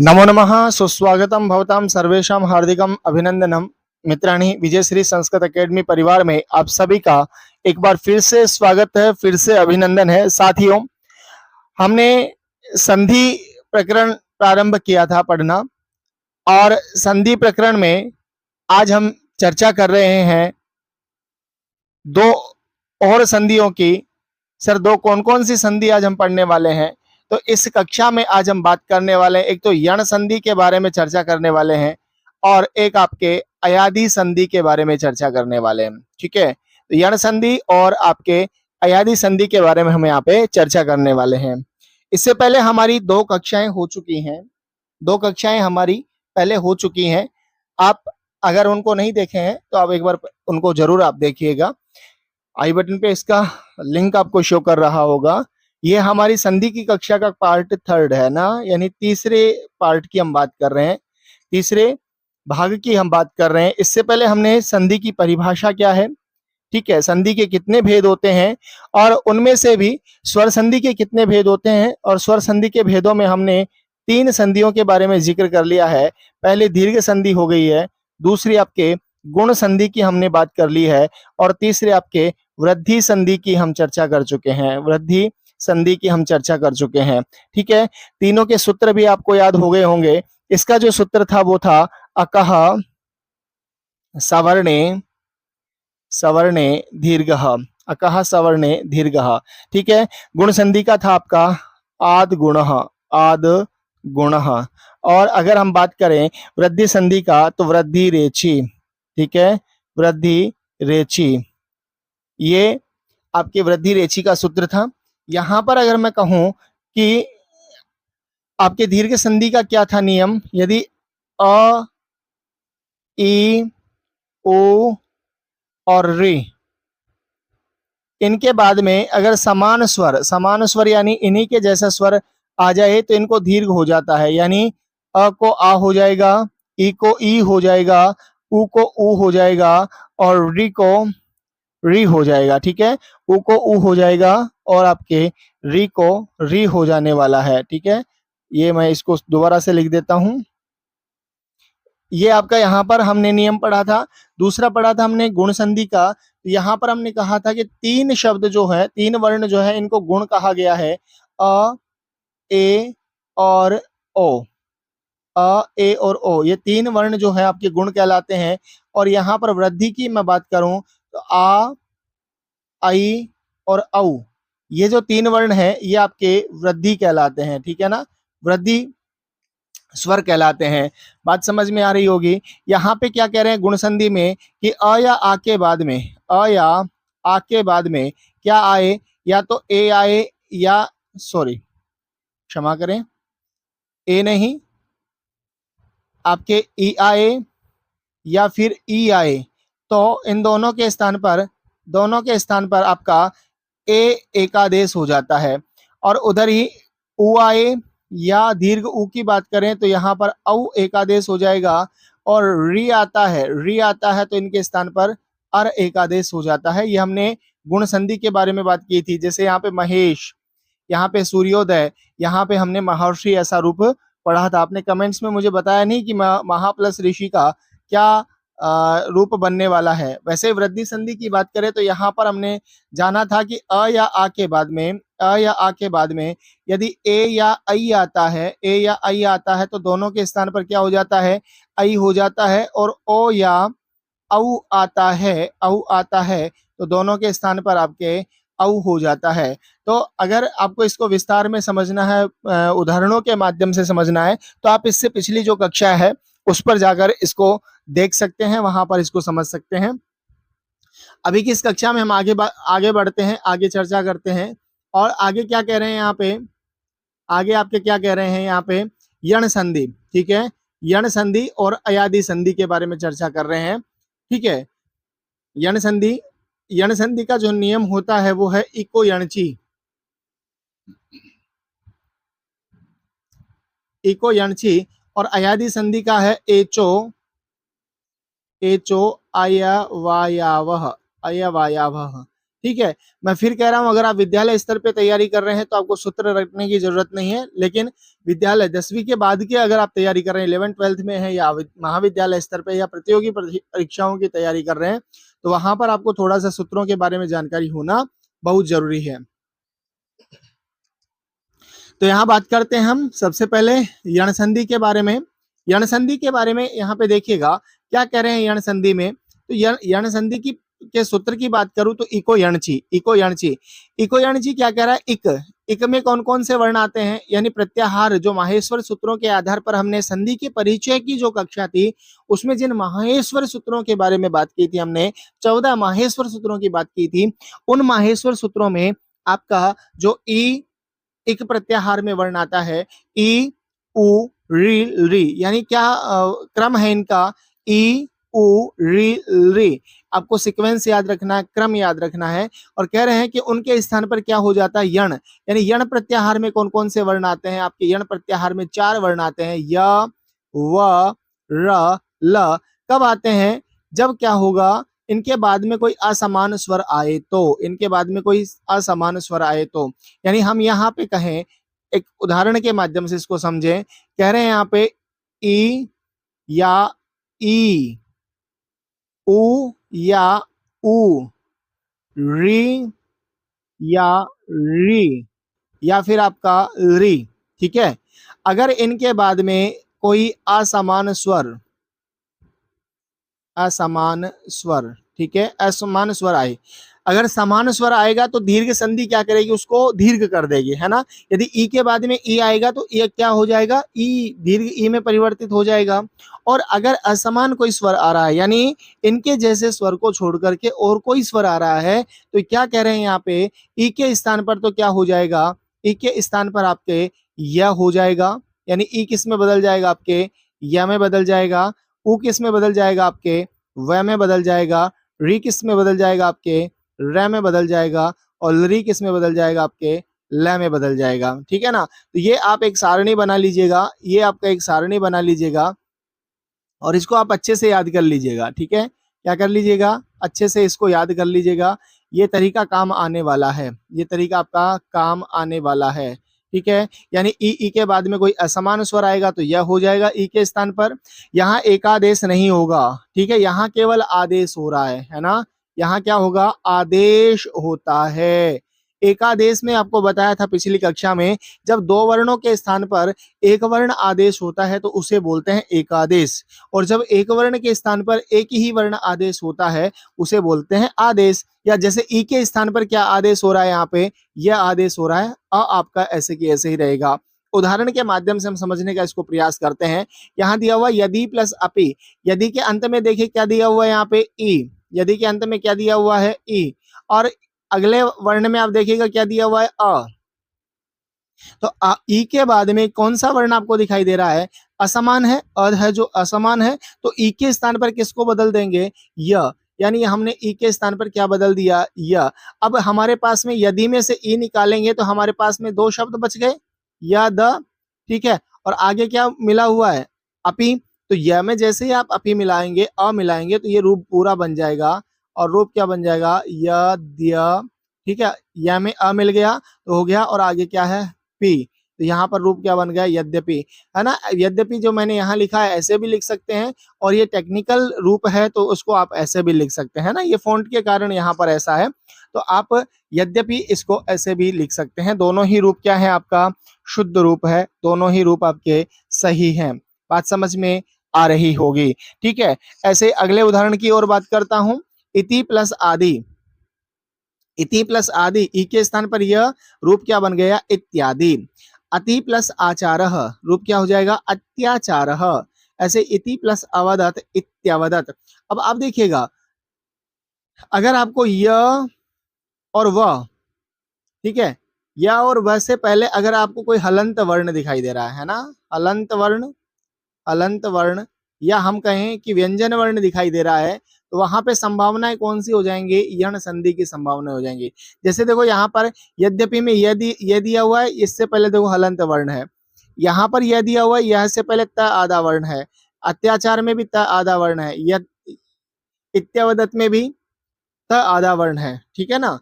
नमो नमः सुस्वागतम भवतां सर्वेषां हार्दिकम अभिनंदनम। मित्राणि, विजयश्री संस्कृत एकेडमी परिवार में आप सभी का एक बार फिर से स्वागत है, फिर से अभिनंदन है। साथियों, हमने संधि प्रकरण प्रारंभ किया था पढ़ना, और संधि प्रकरण में आज हम चर्चा कर रहे हैं दो और संधियों की। सर, दो कौन कौन सी संधि आज हम पढ़ने वाले हैं? तो इस कक्षा में आज हम बात करने वाले हैं, एक तो यण संधि के बारे में चर्चा करने वाले हैं, और एक आपके अयादी संधि के बारे में चर्चा करने वाले हैं। ठीक है, तो यण संधि और आपके अयादी संधि के बारे में हम यहाँ पे चर्चा करने वाले हैं। इससे पहले हमारी दो कक्षाएं हो चुकी हैं, दो कक्षाएं हमारी पहले हो चुकी हैं। आप अगर उनको नहीं देखे हैं तो आप एक बार उनको जरूर आप देखिएगा। आई बटन पे इसका लिंक आपको शो कर रहा होगा। ये हमारी संधि की कक्षा का पार्ट 3 है ना, यानी तीसरे पार्ट की हम बात कर रहे हैं, तीसरे भाग की हम बात कर रहे हैं। इससे पहले हमने संधि की परिभाषा क्या है, ठीक है, संधि के कितने भेद होते हैं, और उनमें से भी स्वर संधि के कितने भेद होते हैं, और स्वर संधि के भेदों में हमने 3 संधियों के बारे में जिक्र कर लिया है। पहले दीर्घ संधि हो गई है, दूसरी आपके गुण संधि की हमने बात कर ली है, और तीसरे आपके वृद्धि संधि की हम चर्चा कर चुके हैं, वृद्धि संधि की हम चर्चा कर चुके हैं। ठीक है, तीनों के सूत्र भी आपको याद हो गए होंगे। इसका जो सूत्र था वो था अकह सवर्णे सवर्णे दीर्घः, अकह सवर्णे दीर्घः। ठीक है, गुण संधि का था आपका आद गुणः, आद गुणः। और अगर हम बात करें वृद्धि संधि का तो वृद्धि रेचि। ठीक है, वृद्धि रेचि, ये आपके वृद्धि रेचि का सूत्र था। यहां पर अगर मैं कहूं कि आपके दीर्घ संधि का क्या था नियम, यदि अ, ई, ओ और रे, इनके बाद में अगर समान स्वर यानी इन्हीं के जैसा स्वर आ जाए तो इनको दीर्घ हो जाता है। यानी अ को आ हो जाएगा, ई को ई हो जाएगा, उ को उ हो जाएगा, और री को री हो जाएगा। ठीक है, उ को उ हो जाएगा, और आपके री को री हो जाने वाला है। ठीक है, ये मैं इसको दोबारा से लिख देता हूं। ये आपका यहाँ पर हमने नियम पढ़ा था। दूसरा पढ़ा था हमने गुण संधि का। यहाँ पर हमने कहा था कि 3 शब्द जो है, 3 वर्ण जो है, इनको गुण कहा गया है। अ, ए और ओ, अ, ए और ओ, ये 3 वर्ण जो है आपके गुण कहलाते हैं। और यहाँ पर वृद्धि की मैं बात करूं तो आ, आई और औ, ये जो 3 वर्ण है ये आपके वृद्धि कहलाते हैं। ठीक है ना, वृद्धि स्वर कहलाते हैं। बात समझ में आ रही होगी। यहाँ पे क्या कह रहे हैं गुण संधि में कि अ या आ के बाद में, अ या आ के बाद में क्या आए, या तो ए आए, या सॉरी क्षमा करें, ए नहीं, आपके ई आए या फिर ई आए। तो इन दोनों के स्थान पर आपका ए एकादेश हो जाता है। और उधर ही उ आए या दीर्घ उ की बात करें तो यहाँ पर औ एकादेश हो जाएगा। और री आता है तो इनके स्थान पर अर एकादेश हो जाता है। ये हमने गुण संधि के बारे में बात की थी। जैसे यहाँ पे महेश, यहाँ पे सूर्योदय, यहाँ पे हमने महर्षि ऐसा रूप पढ़ा था। आपने कमेंट्स में मुझे बताया नहीं कि महा प्लस ऋषि का क्या रूप बनने वाला है। वैसे वृद्धि संधि की बात करें तो यहाँ पर हमने जाना था कि अ या आ के बाद में, अ या आ के बाद में यदि ए या आई आता है, ए या आई आता है तो दोनों के स्थान पर क्या हो जाता है, आई हो जाता है। और ओ या औ आता है तो दोनों के स्थान पर आपके औ हो जाता है। तो अगर आपको इसको विस्तार में समझना है, उदाहरणों के माध्यम से समझना है, तो आप इससे पिछली जो कक्षा है उस पर जाकर इसको देख सकते हैं, वहां पर इसको समझ सकते हैं। अभी की इस कक्षा में हम आगे बढ़ते हैं, आगे चर्चा करते हैं। और आगे क्या कह रहे हैं यहाँ पे, आगे आपके क्या कह रहे हैं यहाँ पे, यण संधि। ठीक है, यण संधि और अयादी संधि के बारे में चर्चा कर रहे हैं। ठीक है, यण संधि, यण संधि का जो नियम होता है वो है इको यणची, इको यणची। और अयादी संधि का है एचो, एचो अयवायावः, अयवायावः। ठीक है। मैं फिर कह रहा हूं, अगर आप विद्यालय स्तर पे तैयारी कर रहे हैं तो आपको सूत्र रखने की जरूरत नहीं है, लेकिन विद्यालय 10वीं के बाद की अगर आप तैयारी कर रहे हैं, 11th-12th में है या महाविद्यालय स्तर पे या प्रतियोगी परीक्षाओं की तैयारी कर रहे हैं, तो वहां पर आपको थोड़ा सा सूत्रों के बारे में जानकारी होना बहुत जरूरी है। तो यहाँ बात करते हैं हम सबसे पहले यण संधि के बारे में। यण संधि के बारे में यहाँ पे देखिएगा क्या कह रहे हैं यण संधि में। तो यण संधि की के सूत्र की बात करूं तो इको यणची, इको यणची, इको यणची क्या कह रहा है, इक, इक में कौन कौन से वर्ण आते हैं, यानी प्रत्याहार, जो माहेश्वर सूत्रों के आधार पर हमने संधि के परिचय की जो कक्षा थी उसमें जिन माहेश्वर सूत्रों के बारे में बात की थी, हमने 14 माहेश्वर सूत्रों की बात की थी। उन माहेश्वर सूत्रों में आपका जो ई एक प्रत्याहार में वर्ण आता है, ई उ री री, यानी क्या क्रम है इनका, ई उ री री। आपको सीक्वेंस याद रखना है, क्रम याद रखना है। और कह रहे हैं कि उनके स्थान पर क्या हो जाता है, यण, यानी यण प्रत्याहार में कौन कौन से वर्ण आते हैं, आपके यण प्रत्याहार में 4 वर्ण आते हैं, य व र ल। कब आते हैं, जब क्या होगा, इनके बाद में कोई असमान स्वर आए तो, इनके बाद में कोई असमान स्वर आए तो, यानी हम यहाँ पे कहें, एक उदाहरण के माध्यम से इसको समझें। कह रहे हैं यहाँ पे ई या ई, उ या उ, री या री, या फिर आपका री, ठीक है। अगर इनके बाद में कोई असमान स्वर, असमान स्वर, ठीक है, असमान स्वर आए, अगर समान स्वर आएगा तो दीर्घ संधि क्या करेगी, उसको दीर्घ कर देगी, है ना। यदि ई के बाद में ई आएगा तो ये क्या हो जाएगा, ई दीर्घ ई में परिवर्तित हो जाएगा। और अगर असमान कोई स्वर आ रहा है, यानी इनके जैसे स्वर को छोड़ करके और कोई स्वर आ रहा है, तो क्या कह रहे हैं यहाँ पे, ई के स्थान पर तो क्या हो जाएगा, ई के स्थान पर आपके य हो जाएगा, यानी ई किस में बदल जाएगा, आपके य में बदल जाएगा। उ किस में बदल जाएगा, आपके व में बदल जाएगा। री किस में बदल जाएगा, आपके र में बदल जाएगा। और री किस में बदल जाएगा, आपके ल में बदल जाएगा, ठीक है ना। तो ये आप एक सारणी बना लीजिएगा, ये आपका एक सारणी बना लीजिएगा और इसको आप अच्छे से याद कर लीजिएगा, ठीक है। क्या कर लीजिएगा, अच्छे से इसको याद कर लीजिएगा, ये तरीका काम आने वाला है, ये तरीका आपका काम आने वाला है, ठीक है। यानी ई के बाद में कोई असमान स्वर आएगा तो यह हो जाएगा ई के स्थान पर। यहाँ एकादेश नहीं होगा, ठीक है, यहाँ केवल आदेश हो रहा है ना। यहाँ क्या होगा, आदेश होता है। एकादेश में आपको बताया था पिछली कक्षा में, जब दो वर्णों के स्थान पर एक वर्ण आदेश होता है तो उसे बोलते हैं एकादेश, और जब एक वर्ण के स्थान पर एक ही वर्ण आदेश होता है उसे बोलते हैं आदेश। या जैसे ई के स्थान पर क्या आदेश हो रहा है, यहाँ पे यह आदेश हो रहा है, आपका ऐसे की ऐसे ही रहेगा। उदाहरण के माध्यम से हम समझने का इसको प्रयास करते हैं। यहाँ दिया हुआ यदि प्लस अपि, यदि के अंत में देखिए क्या दिया हुआ है, यहाँ पे ई, यदि के अंत में क्या दिया हुआ है, ई, और अगले वर्ण में आप देखिएगा क्या दिया हुआ है, अ। तो ई के बाद में कौन सा वर्ण आपको दिखाई दे रहा है, असमान है, अ है जो असमान है, तो ई के स्थान पर किसको बदल देंगे, य, यानी हमने ई के स्थान पर क्या बदल दिया, य। अब हमारे पास में यदि में से ई निकालेंगे तो हमारे पास में दो शब्द बच गए, या द, ठीक है, और आगे क्या मिला हुआ है, अपि। तो य में जैसे ही आप अपि मिलाएंगे, अ मिलाएंगे, तो ये रूप पूरा बन जाएगा, और रूप क्या बन जाएगा, य द्य, ठीक है। य में अ मिल गया तो हो गया, और आगे क्या है, पी, तो यहाँ पर रूप क्या बन गया, यद्यपि, है ना। यद्यपि जो मैंने यहाँ लिखा है ऐसे भी लिख सकते हैं, और ये टेक्निकल रूप है तो उसको आप ऐसे भी लिख सकते हैं ना, ये फॉन्ट के कारण यहाँ पर ऐसा है, तो आप यद्यपि इसको ऐसे भी लिख सकते हैं। दोनों ही रूप क्या है, आपका शुद्ध रूप है, दोनों ही रूप आपके सही हैं। बात समझ में आ रही होगी, ठीक है। ऐसे अगले उदाहरण की ओर बात करता हूं। इति प्लस आदि, इति प्लस आदि, ई के स्थान पर यह रूप क्या बन गया, इत्यादि। अति प्लस आचारः, रूप क्या हो जाएगा, अत्याचारः। ऐसे इति प्लस अवदत, इत्यावदत। अब आप देखिएगा, अगर आपको य और व, ठीक है, या और व से पहले अगर आपको कोई हलंत वर्ण दिखाई दे रहा है ना, हलंत वर्ण, अलंत वर्ण, या हम कहें कि व्यंजन वर्ण दिखाई दे रहा है, तो वहां पे संभावनाएं कौन सी हो जाएंगी, यण संधि की संभावना हो जाएंगी। जैसे देखो यहाँ पर यद्यपि में यह दिया हुआ है, इससे पहले देखो हलंत वर्ण है, यहाँ पर यह दिया हुआ है, यह से पहले त आधा वर्ण है, अत्याचार में भी त आधा वर्ण है, इत्यावदत में भी त आधा वर्ण है, ठीक है ना।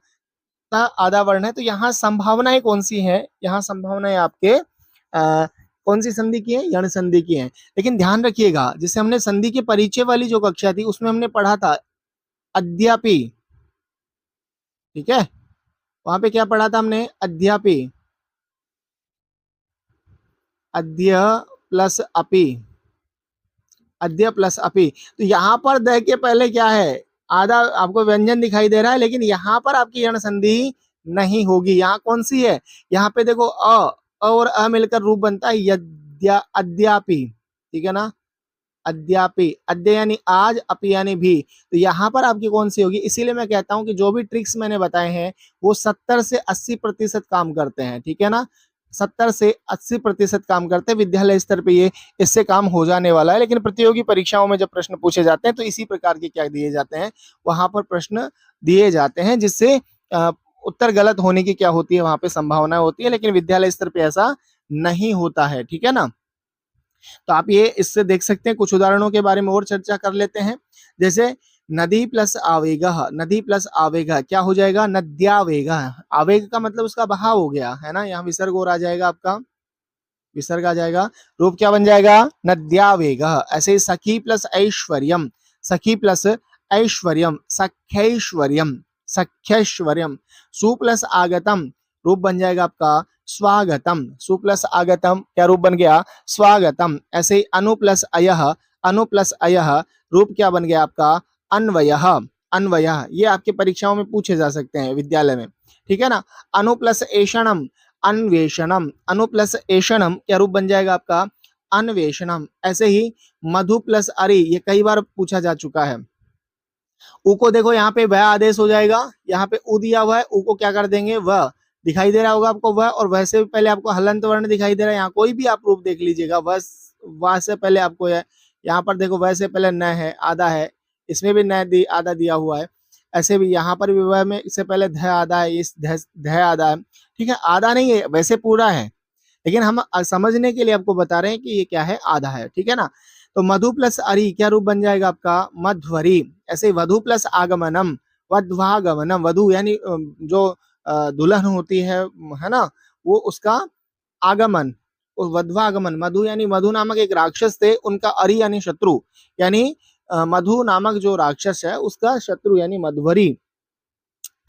आधा वर्ण है, तो यहाँ संभावनाएं कौन सी है? यहाँ संभावनाएं आपके कौन सी संधि की है? यण संधि की है। लेकिन ध्यान रखिएगा, जैसे हमने संधि के परिचय वाली जो कक्षा थी उसमें हमने पढ़ा था अद्यापि, ठीक है, वहां पे क्या पढ़ा था हमने? अद्यापि, अद्य प्लस अपि, अद्य प्लस अपि। तो यहाँ पर द के पहले क्या है? आधा आपको व्यंजन दिखाई दे रहा है, लेकिन यहाँ पर आपकी यण संधि नहीं होगी। यहाँ कौन सी है? यहाँ पे देखो अ और अ मिलकर रूप बनता है यद्या, अद्यापि, ठीक है ना? अद्यापि, अद्य यानी आज, अपि यानी भी। तो यहाँ पर आपकी कौन सी होगी? इसीलिए मैं कहता हूं कि जो भी ट्रिक्स मैंने बताए हैं वो 70 से 80% काम करते हैं, ठीक है ना? 70 से 80% काम करते हैं विद्यालय स्तर पे, ये इससे काम हो जाने वाला है। लेकिन प्रतियोगी परीक्षाओं में जब प्रश्न पूछे जाते हैं तो इसी प्रकार के क्या दिए जाते हैं, वहां पर प्रश्न दिए जाते हैं, जिससे उत्तर गलत होने की क्या होती है, वहां पे संभावना होती है। लेकिन विद्यालय स्तर पे ऐसा नहीं होता है, ठीक है ना? तो आप ये इससे देख सकते हैं। कुछ उदाहरणों के बारे में और चर्चा कर लेते हैं। जैसे नदी प्लस आवेग, नदी प्लस आवेग क्या हो जाएगा? नद्यावेग। आवेग का मतलब उसका बहाव हो गया है ना, यहाँ विसर्ग और आ जाएगा, आपका विसर्ग आ जाएगा, रूप क्या बन जाएगा? नद्यावेग। ऐसे ही सखी प्लस ऐश्वर्यम, सखी प्लस ऐश्वर्यम, सख्यैश्वर्यम, सख्यैश्वर्यम। सु प्लस आगतम, रूप बन जाएगा आपका स्वागतम, सु प्लस आगतम क्या रूप बन गया? स्वागतम। ऐसे ही अनु प्लस अयः, अनु प्लस अयः, रूप क्या बन गया आपका? अन्वयः, अन्वयः। ये आपके परीक्षाओं में पूछे जा सकते हैं विद्यालय में, ठीक है ना? अनु प्लस एषणम, अन्वेषणम, अनु प्लस एषणम क्या रूप बन जाएगा आपका? अन्वेषणम। ऐसे ही मधु प्लस अरि, ये कई बार पूछा जा चुका है। उ को देखो यहाँ पे वह आदेश हो जाएगा, यहाँ पे उ दिया हुआ है, उ को क्या कर देंगे? वह। दिखाई दे रहा होगा आपको वह, और वैसे भी पहले आपको हलंत वर्ण दिखाई दे रहा है। यहाँ कोई भी आप रूप देख लीजिएगा, वह से पहले आपको है, यहाँ पर देखो वह से पहले न है, आधा है, इसमें भी न आधा दिया हुआ है। ऐसे भी यहाँ पर भी वह में इससे पहले ध आधा है, इस ध आधा है, ठीक है? आधा नहीं है, वैसे पूरा है, लेकिन हम समझने के लिए आपको बता रहे हैं कि ये क्या है? आधा है, ठीक है ना? तो मधु प्लस अरि क्या रूप बन जाएगा आपका? मध्वरी। ऐसे ही वधु प्लस आगमनम, वध्वागमनम, वधु यानी जो दुल्हन होती है ना, वो उसका आगमन, वध्वागमन। मधु यानी मधु नामक एक राक्षस थे, उनका अरि यानी शत्रु, यानी मधु नामक जो राक्षस है उसका शत्रु यानी मध्वरी।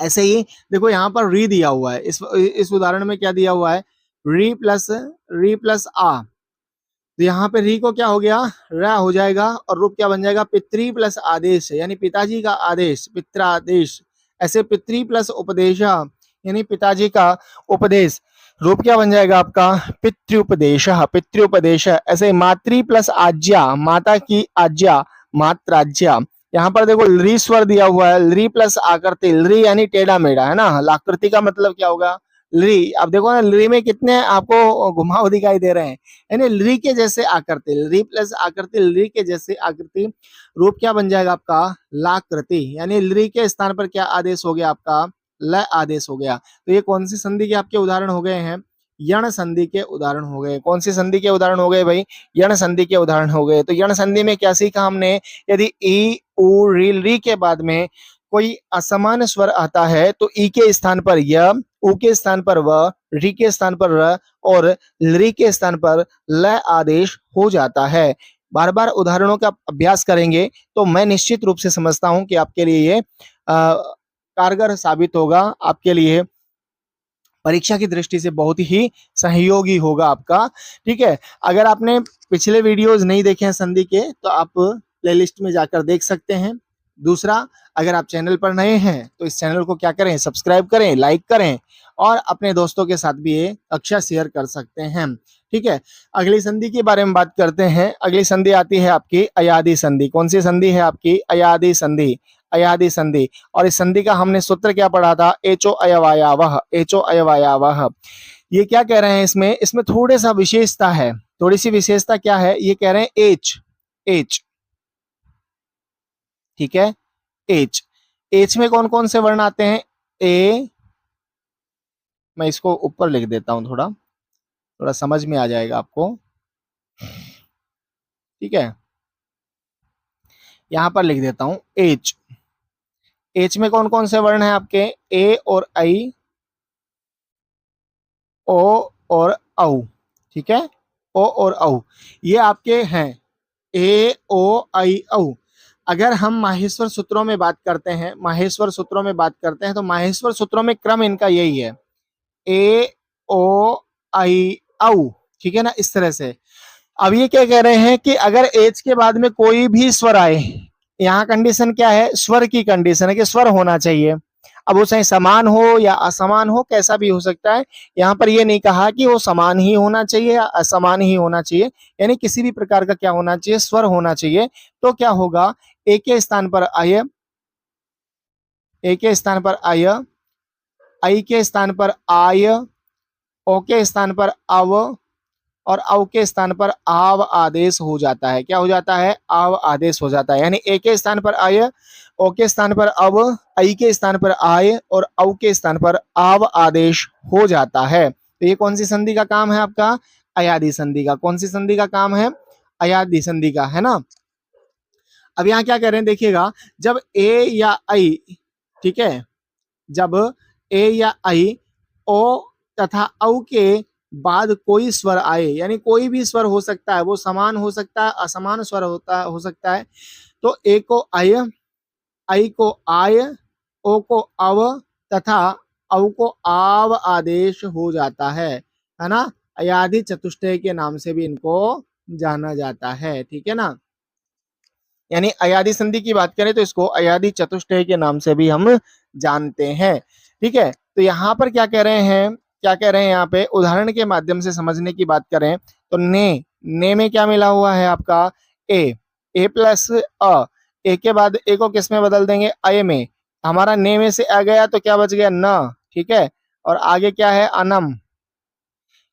ऐसे ही देखो यहाँ पर री दिया हुआ है, इस उदाहरण में क्या दिया हुआ है? री प्लस आ। तो यहाँ पे री को क्या हो गया? र हो जाएगा, और रूप क्या बन जाएगा? पितृ प्लस आदेश, यानी पिताजी का आदेश, पित्रादेश। ऐसे पितृ प्लस उपदेश यानी पिताजी का उपदेश, रूप क्या बन जाएगा आपका? पितृपदेश, पितृपदेश। ऐसे मातृ प्लस आज्ञा, माता की आज्ञा, मात्राज्ञा। यहाँ पर देखो ली स्वर दिया हुआ है, ली प्लस आकृति, ली यानी टेढ़ा मेढ़ा, है ना? लाकृति का मतलब क्या होगा? ली। अब देखो ना, ली में कितने आपको घुमाव दिखाई दे रहे हैं, यानी ली के जैसे आकृति, ली प्लस आकृति, ली के जैसे आकृति। रूप क्या बन जाएगा आपका? लाकृति, यानी ली के स्थान पर क्या आदेश हो गया आपका? ल आदेश हो गया। तो ये कौन सी संधि के आपके उदाहरण हो गए हैं? यण संधि के उदाहरण हो गए। कौन सी संधि के उदाहरण हो गए भाई? यण संधि के उदाहरण हो गए। तो यण संधि में क्या सीखा हमने? यदि ई उ री के बाद में कोई असमान स्वर आता है तो ई के स्थान पर य, उ के स्थान पर व, री के स्थान पर र, और ली के स्थान पर ल आदेश हो जाता है। बार बार उदाहरणों का अभ्यास करेंगे तो मैं निश्चित रूप से समझता हूं कि आपके लिए ये कारगर साबित होगा, आपके लिए परीक्षा की दृष्टि से बहुत ही सहयोगी होगा आपका, ठीक है? अगर आपने पिछले वीडियोस नहीं देखे हैं संधि के तो आप प्लेलिस्ट में जाकर देख सकते हैं। दूसरा, अगर आप चैनल पर नए हैं तो इस चैनल को क्या करें? सब्सक्राइब करें, लाइक करें, और अपने दोस्तों के साथ भी ये कक्षा शेयर कर सकते हैं, ठीक है? अगली संधि के बारे में बात करते हैं। अगली संधि आती है आपकी अयादि संधि। कौन सी संधि है आपकी? अयादि संधि, अयादि संधि। और इस संधि का हमने सूत्र क्या पढ़ा था? एचो अयवायावह, एचो अयवायावह। ये क्या कह रहे हैं इसमें? इसमें थोड़ा सा विशेषता है, थोड़ी सी विशेषता क्या है? ये कह रहे हैं एच, एच, ठीक है? एच, एच में कौन कौन से वर्ण आते हैं? ए, मैं इसको ऊपर लिख देता हूं, थोड़ा थोड़ा समझ में आ जाएगा आपको, ठीक है? यहां पर लिख देता हूं एच, एच में कौन कौन से वर्ण हैं आपके, ए और आई, ओ और औ, ठीक है, ओ और औ ये आपके हैं, ए ओ आई औ। अगर हम माहेश्वर सूत्रों में बात करते हैं, माहेश्वर सूत्रों में बात करते हैं तो माहेश्वर सूत्रों में क्रम इनका यही है, ए ओ आई औ, ठीक है ना, इस तरह से। अब ये क्या कह रहे हैं कि अगर एच के बाद में कोई भी स्वर आए, यहाँ कंडीशन क्या है, स्वर की कंडीशन है कि स्वर होना चाहिए। अब वो चाहे समान हो या असमान हो, कैसा भी हो सकता है। यहाँ पर ये नहीं कहा कि वो समान ही होना चाहिए या असमान ही होना चाहिए, यानी किसी भी प्रकार का क्या होना चाहिए, स्वर होना चाहिए। तो क्या होगा, ए के स्थान पर आय, ए के स्थान पर आय, आई के स्थान पर आय, ओ के स्थान पर अव और औ के स्थान पर आव आदेश हो जाता है। क्या हो जाता है, आव आदेश हो जाता है। यानी ए के स्थान पर आय, ओ के स्थान पर अव, आई के स्थान पर आय और औ के स्थान पर आव आदेश हो जाता है। तो ये कौन सी संधि का काम है आपका, अयादी संधि का। कौन सी संधि का काम है, अयादी संधि का, है ना। अब यहाँ क्या कह रहे हैं देखिएगा, जब ए या आई, ठीक है, जब ए या आई ओ तथा औ के बाद कोई स्वर आए, यानी कोई भी स्वर हो सकता है, वो समान हो सकता है, असमान स्वर हो सकता है। तो ए को आय, आई को आय, ओ को अव तथा औ को आव आदेश हो जाता है ना। अयादी चतुष्टय के नाम से भी इनको जाना जाता है, ठीक है ना। यानी अयादी संधि की बात करें तो इसको अयादी चतुष्टय के नाम से भी हम जानते हैं, ठीक है। तो यहाँ पर क्या कह रहे हैं, क्या कह रहे हैं यहाँ पे, उदाहरण के माध्यम से समझने की बात करें तो ने में क्या मिला हुआ है आपका, ए प्लस अ, ए के बाद ए को किस में बदल देंगे, अय में। हमारा ने में से आ गया तो क्या बच गया, न, ठीक है। और आगे क्या है, अनम।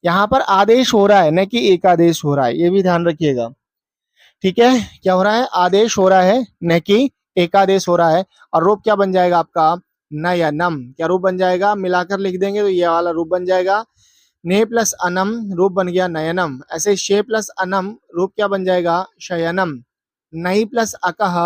यहाँ पर आदेश हो रहा है, न कि एक आदेश हो रहा है, ये भी ध्यान रखिएगा, ठीक है। क्या हो रहा है, आदेश हो रहा है, न कि एकादेश हो रहा है। और रूप क्या बन जाएगा आपका, नयनम। क्या रूप बन जाएगा, मिलाकर लिख देंगे तो ये वाला रूप बन जाएगा, ने प्लस अनम रूप बन गया नयनम। ऐसे शे प्लस अनम रूप क्या बन जाएगा, शयनम। नहीं प्लस अकह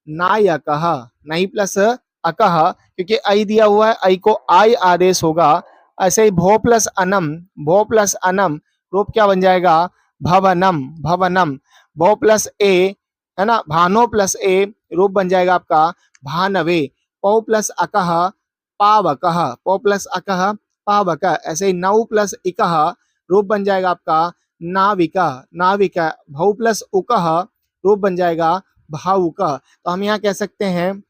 नायकह, नहीं प्लस अकह, क्योंकि आई दिया हुआ है, आई को आई आदेश होगा। ऐसे ही भो प्लस अनम, भो प्लस अनम रूप क्या बन जाएगा, भवनम, भवनम। भो प्लस ए, है ना, भानो प्लस ए रूप बन जाएगा आपका भानवे। पौ प्लस अकह पावकह, पौ प्लस अकह पावक। ऐसे ही नौ प्लस इकह रूप बन जाएगा आपका नाविका, नाविका। भौ प्लस उकह रूप बन जाएगा भावुक। तो हम यहाँ कह सकते हैं,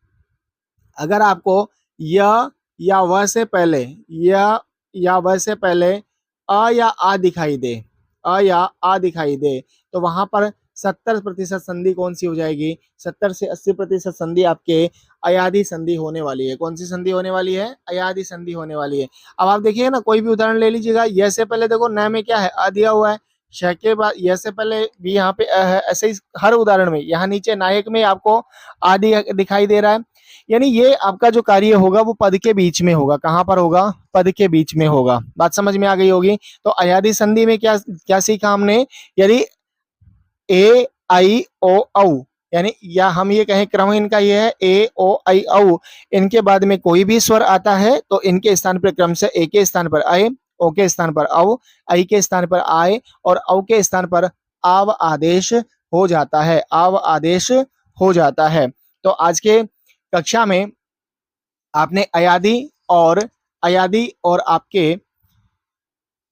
अगर आपको य या व से पहले, या व से पहले अ या आ दिखाई दे, अ या आ दिखाई दे, तो वहां पर 70% संधि कौन सी हो जाएगी, 70 से 80% संधि आपके अयादी संधि होने वाली है। कौन सी संधि होने वाली है, अयादी संधि होने वाली है। अब आप देखिए ना, कोई भी उदाहरण ले लीजिएगा, य से पहले देखो न में क्या है, अ दिया हुआ है, श के बाद य से पहले भी यहाँ पे अ है। ऐसे ही हर उदाहरण में, यहाँ नीचे नायक में आपको आदि दिखाई दे रहा है। यानी ये आपका जो कार्य होगा वो पद के बीच में होगा। कहां पर होगा, पद के बीच में होगा। बात समझ में आ गई होगी। तो अयादी संधि में क्या क्या सीखा हमने, यदि ए आई ओ औ, यानी या हम ये कहें क्रम इनका ये है, ए ओ आई औ, इनके बाद में कोई भी स्वर आता है तो इनके स्थान पर क्रम से ए के स्थान पर आए, ओ के स्थान पर औ, आई के स्थान पर आए और औ के स्थान पर आव आदेश हो जाता है, आव आदेश हो जाता है। तो आज के कक्षा में आपने अयादी और आपके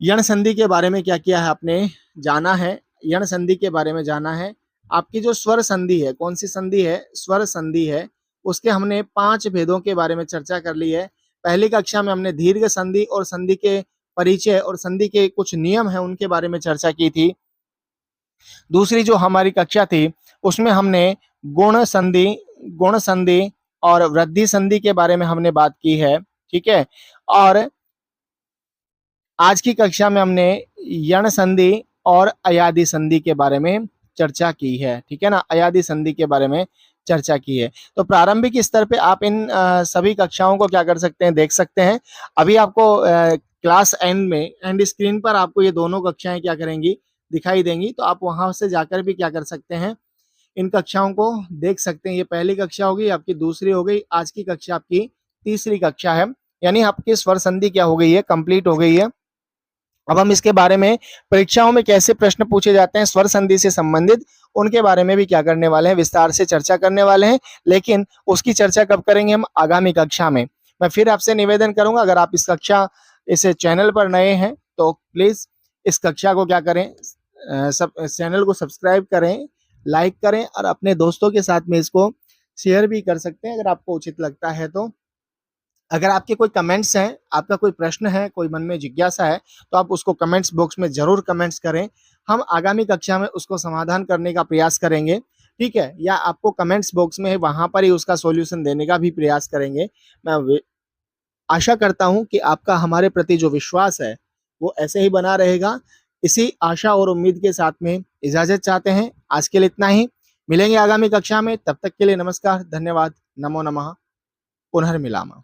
यण संधि के बारे में क्या किया है, आपने जाना है, यण संधि के बारे में जाना है। आपकी जो स्वर संधि है, कौन सी संधि है, स्वर संधि है, उसके हमने 5 भेदों के बारे में चर्चा कर ली है। पहली कक्षा में हमने दीर्घ संधि और संधि के परिचय और संधि के कुछ नियम है उनके बारे में चर्चा की थी। दूसरी जो हमारी कक्षा थी उसमें हमने गुण संधि और वृद्धि संधि के बारे में हमने बात की है, ठीक है। और आज की कक्षा में हमने यण संधि और अयादी संधि के बारे में चर्चा की है, ठीक है ना, अयादी संधि के बारे में चर्चा की है। तो प्रारंभिक स्तर पे आप इन सभी कक्षाओं को क्या कर सकते हैं, देख सकते हैं। अभी आपको क्लास एंड में, एंड स्क्रीन पर आपको ये दोनों कक्षाएं क्या करेंगी, दिखाई देंगी। तो आप वहां से जाकर भी क्या कर सकते हैं, इन कक्षाओं को देख सकते हैं। ये पहली कक्षा होगी, आपकी दूसरी हो गई, आज की कक्षा आपकी तीसरी कक्षा है, यानी आपकी स्वर संधि क्या हो गई है, कंप्लीट हो गई है। अब हम इसके बारे में परीक्षाओं में कैसे प्रश्न पूछे जाते हैं स्वर संधि से संबंधित, उनके बारे में भी क्या करने वाले हैं, विस्तार से चर्चा करने वाले हैं। लेकिन उसकी चर्चा कब करेंगे हम, आगामी कक्षा में। मैं फिर आपसे निवेदन करूंगा, अगर आप इस चैनल पर नए हैं तो प्लीज इस कक्षा को क्या करें, सब चैनल को सब्सक्राइब करें, लाइक करें और अपने दोस्तों के साथ में इसको शेयर भी कर सकते हैं अगर आपको उचित लगता है तो। अगर आपके कोई कमेंट्स हैं, आपका कोई प्रश्न है, कोई मन में जिज्ञासा है, तो आप उसको कमेंट्स बॉक्स में जरूर कमेंट्स करें। हम आगामी कक्षा में उसको समाधान करने का प्रयास करेंगे, ठीक है, या आपको कमेंट्स बॉक्स में वहां पर ही उसका सॉल्यूशन देने का भी प्रयास करेंगे। मैं आशा करता हूं कि आपका हमारे प्रति जो विश्वास है वो ऐसे ही बना रहेगा। इसी आशा और उम्मीद के साथ में इजाजत चाहते हैं। आज के लिए इतना ही, मिलेंगे आगामी कक्षा में, तब तक के लिए नमस्कार, धन्यवाद, नमो नमः, पुनर्मिलामः।